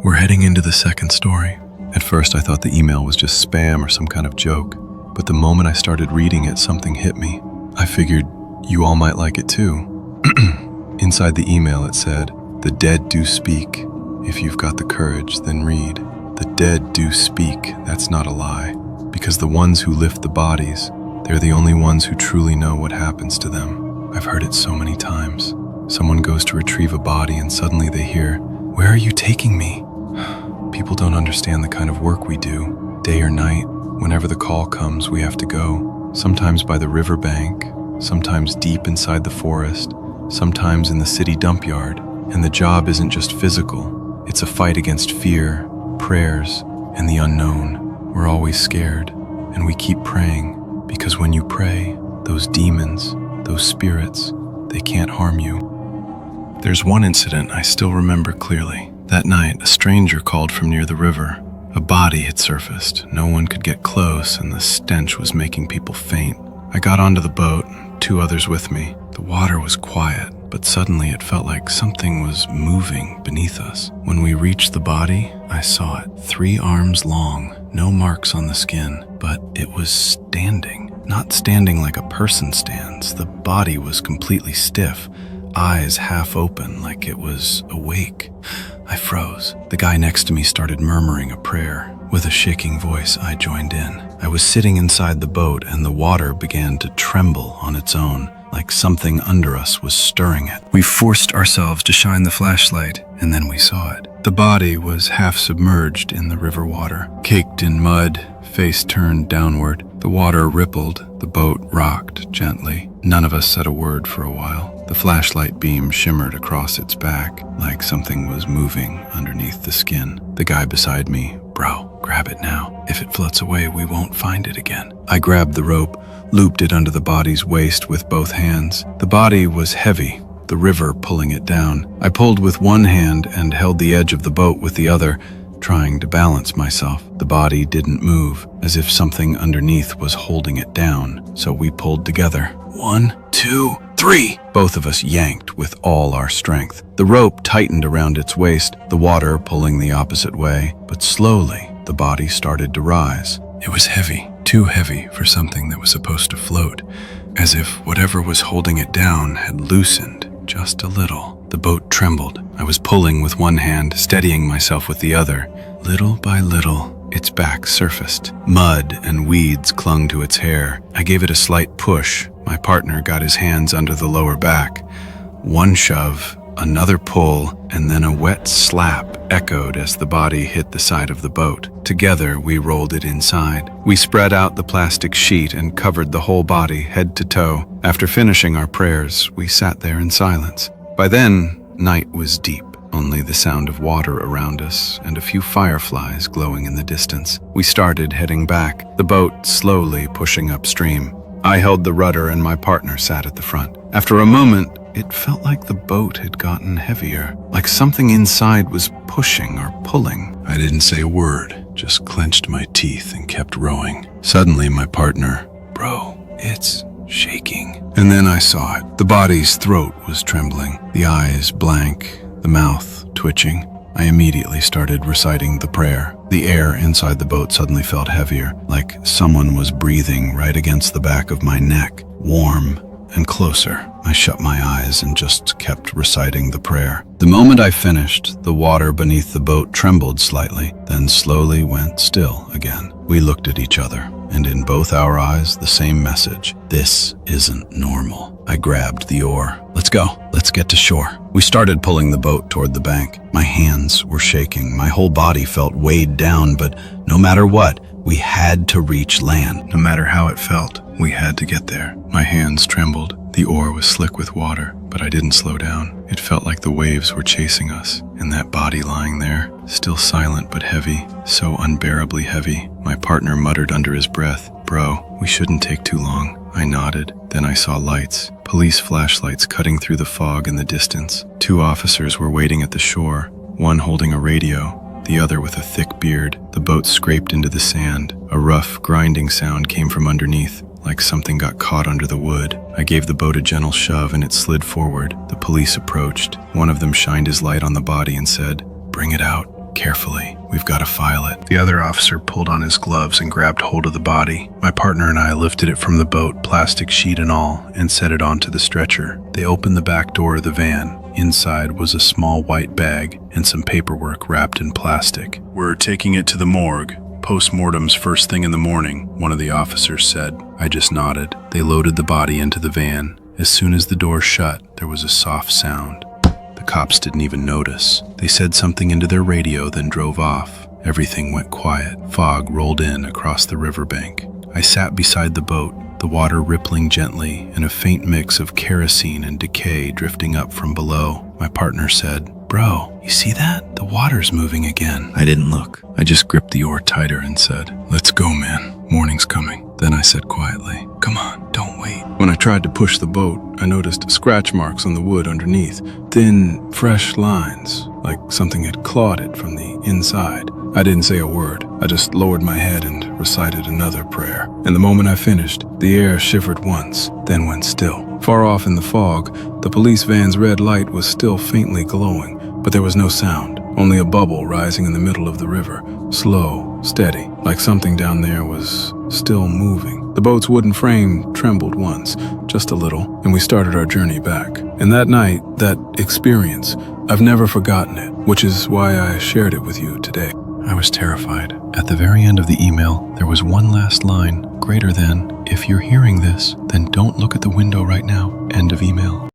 We're heading into the second story. At first I thought the email was just spam or some kind of joke, but the moment I started reading it, something hit me. I figured you all might like it too. Inside the email it said, "The dead do speak. If you've got the courage, then read. The dead do speak, that's not a lie. Because the ones who lift the bodies, they're the only ones who truly know what happens to them." I've heard it so many times. Someone goes to retrieve a body and suddenly they hear, "Where are you taking me?" People don't understand the kind of work we do. Day or night, whenever the call comes, we have to go. Sometimes by the riverbank, sometimes deep inside the forest, sometimes in the city dump yard. And the job isn't just physical. It's a fight against fear, prayers, and the unknown. We're always scared, and we keep praying, because when you pray, those demons, those spirits, they can't harm you. There's one incident I still remember clearly. That night, a stranger called from near the river. A body had surfaced. No one could get close, and the stench was making people faint. I got onto the boat, 2 others with me. The water was quiet, but suddenly it felt like something was moving beneath us. When we reached the body, I saw it, 3 arms long, no marks on the skin, but it was standing. Not standing like a person stands. The body was completely stiff, eyes half open like it was awake. I froze. The guy next to me started murmuring a prayer. With a shaking voice, I joined in. I was sitting inside the boat and the water began to tremble on its own, like something under us was stirring it. We forced ourselves to shine the flashlight, and then we saw it. The body was half submerged in the river water, caked in mud, face turned downward. The water rippled, the boat rocked gently. None of us said a word for a while. The flashlight beam shimmered across its back, like something was moving underneath the skin. The guy beside me, "Bro, grab it now. If it floats away, we won't find it again." I grabbed the rope, looped it under the body's waist with both hands. The body was heavy, the river pulling it down. I pulled with one hand and held the edge of the boat with the other, trying to balance myself. The body didn't move, as if something underneath was holding it down, so we pulled together. 1, 2, 3! Both of us yanked with all our strength. The rope tightened around its waist, the water pulling the opposite way, but slowly the body started to rise. It was heavy, too heavy for something that was supposed to float, as if whatever was holding it down had loosened just a little. The boat trembled. I was pulling with one hand, steadying myself with the other. Little by little, its back surfaced. Mud and weeds clung to its hair. I gave it a slight push. My partner got his hands under the lower back. One shove, another pull, and then a wet slap echoed as the body hit the side of the boat. Together, we rolled it inside. We spread out the plastic sheet and covered the whole body, head to toe. After finishing our prayers, we sat there in silence. By then, night was deep, only the sound of water around us and a few fireflies glowing in the distance. We started heading back, the boat slowly pushing upstream. I held the rudder and my partner sat at the front. After a moment, it felt like the boat had gotten heavier, like something inside was pushing or pulling. I didn't say a word, just clenched my teeth and kept rowing. Suddenly, my partner, "Bro, it's shaking." And then I saw it. The body's throat was trembling, the eyes blank, the mouth twitching. I immediately started reciting the prayer. The air inside the boat suddenly felt heavier, like someone was breathing right against the back of my neck, warm and closer. I shut my eyes and just kept reciting the prayer. The moment I finished, the water beneath the boat trembled slightly, then slowly went still again. We looked at each other, and in both our eyes, the same message. This isn't normal. I grabbed the oar. "Let's go. Let's get to shore." We started pulling the boat toward the bank. My hands were shaking. My whole body felt weighed down, but no matter what, we had to reach land. No matter how it felt, we had to get there. My hands trembled. The oar was slick with water, but I didn't slow down. It felt like the waves were chasing us, and that body lying there, still silent but heavy, so unbearably heavy. My partner muttered under his breath, "Bro, we shouldn't take too long." I nodded. Then I saw lights, police flashlights cutting through the fog in the distance. 2 officers were waiting at the shore, one holding a radio, the other with a thick beard. The boat scraped into the sand. A rough, grinding sound came from underneath, like something got caught under the wood. I gave the boat a gentle shove and it slid forward. The police approached. One of them shined his light on the body and said, "Bring it out." "Carefully, we've got to file it." The other officer pulled on his gloves and grabbed hold of the body. My partner and I lifted it from the boat, plastic sheet and all, and set it onto the stretcher. They opened the back door of the van. Inside was a small white bag and some paperwork wrapped in plastic. "We're taking it to the morgue. Post-mortem's first thing in the morning," one of the officers said. I just nodded. They loaded the body into the van. As soon as the door shut, there was a soft sound. The cops didn't even notice. They said something into their radio, then drove off. Everything went quiet. Fog rolled in across the riverbank. I sat beside the boat, the water rippling gently and a faint mix of kerosene and decay drifting up from below. My partner said, "Bro, you see that? The water's moving again." I didn't look. I just gripped the oar tighter and said, "Let's go, man. Morning's coming." Then I said quietly, "Come on, don't wait." When I tried to push the boat, I noticed scratch marks on the wood underneath, thin, fresh lines, like something had clawed it from the inside. I didn't say a word. I just lowered my head and recited another prayer. And the moment I finished, the air shivered once, then went still. Far off in the fog, the police van's red light was still faintly glowing, but there was no sound, only a bubble rising in the middle of the river, slow, steady, like something down there was still moving. The boat's wooden frame trembled once, just a little, and we started our journey back. And that night, that experience, I've never forgotten it, which is why I shared it with you today. I was terrified. At the very end of the email, there was one last line, greater than, "If you're hearing this, then don't look at the window right now." End of email.